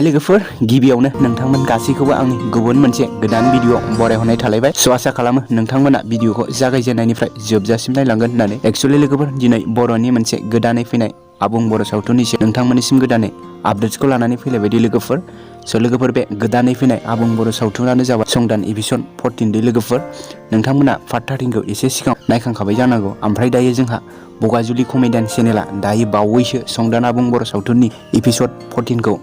ओमफ्राय लोगोफोर गिबियावनो नोंथांमोन गासैखौबो आंनि गुबुन मोनसे गोदान भिडिअ बरायहरनाय थालायबाय। स' आसा खालामो नोंथांमोना भिडिअखौ जागायजेननायनिफ्राय जोबजासिम नायलांगोन होननानै। एक्सुअलि लोगोफोर दिनै बर'नि मोनसे गोदानै फैनाय आबुं बर' सावथुननि नोंथांमोननिसिम गोदानै आपडेट्सखौ लानानै फैलाय बायदि लोगोफोर। स' लोगोफोर बे गोदानै फैनाय आबुं बर' सावथुनानो जाबाय संदान एपिसड 14 लोगोफोर। नोंथांमोना पार्ट 13खौ एसे सिगां नायखांखाबाय जानांगौ। ओमफ्राय दायो जोंहा बगाजुलि कमेडियान चेनेला दायो बावैसो संदान आबुं बर' सावथुननि एपिसड 14खौ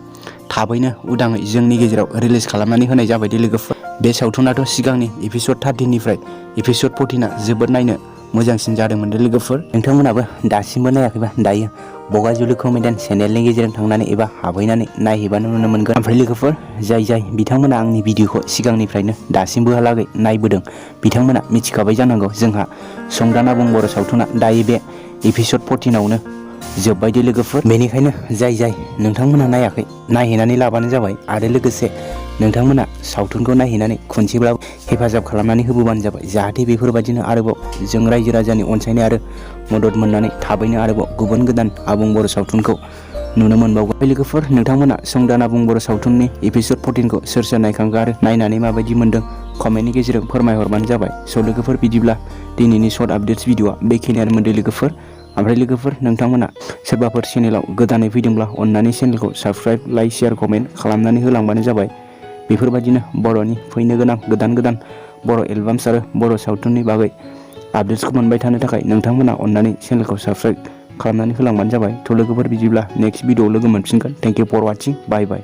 थाबैनो उदाङै जोंनि गेजेराव रिलिज खालामनानै होनाय जाबायदि लोगोफोर। बे सावथुनाथ' सिगांनि एपिसड 13निफ्राय एपिसड 14आ जोबोद नायनो मोजांसिन जादोंमोन लोगोफोर। नोंथांमोनाबो दासिमबो नायाखैबा दायो बगाजुलि कमेडियान चेनेलनि गेजेरजों थांनानै एबा हाबहैनानै नायहैबानो नुनो मोनगोन। ओमफ्राय लोगोफोर जाय बिथांमोना आंनि भिडिअखौ सिगांनिफ्रायनो दासिमबोहालागै नायबोदों बिथांमोना मिथिखाबाय जानांगौ जोंहा संदान आबुं बर' सावथुना दायो बे एपिसड 14आवनो जोबबायदि लोगोफोर। बेनिखायनो जाय नोंथांमोना नायाखै नायहैनानै लाबानो जाबाय। आरो लोगोसे नोंथांमोना सावथुनखौ नायहैनानै खनसेब्लाबो हेफाजाब खालामनानै होबोबानो जाबाय, जाहाथे बेफोरबायदिनो आरोबाव जों रायजो राजानि अनसायनाय आरो मदद मोननानै थाबैनो आरोबाव गुबुन गोदान आबुं बर' सावथुनखौ नुनो मोनबावगोन। लोगोफोर नोंथांमोना संदान आबुं बर' सावथुननि एपिसड 14खौ सोर नायखांखो आरो नायनानै माबायदि मोनदों कमेन्टनि गेजेरजों फोरमायहरबानो जाबाय। स' लोगोफोर बिदिब्ला दिनैनि सर्ट आपडेट्स भिडिअआ बेखिनियानो मोनदों लोगोफोर। ओमफ्राय लोगोफोर नोंथांमोना सोरबाफोर चेनेलाव गोदानै फैदोंब्ला अननानै चेनेलखौ साबस्क्राइब, लाइक, शेयार, कमेन्ट खालामनानै होलांबानो जाबाय। बेफोरबायदिनो बर'नि फैनो गोनां गोदान बर' एलबाम्स आरो बर' सावथुननि बागै आपडेट्सखौ मोनबाय थानो थाखाय नोंथांमोना अननानै चेनेलखौ साबस्क्राइब खालामनानै होलांबानो जाबाय। थ' लोगोफोर बिदिब्ला नेक्स्ट भिडिअआव लोगो मोनफिनगोन। Thank you for watching. Bye bye.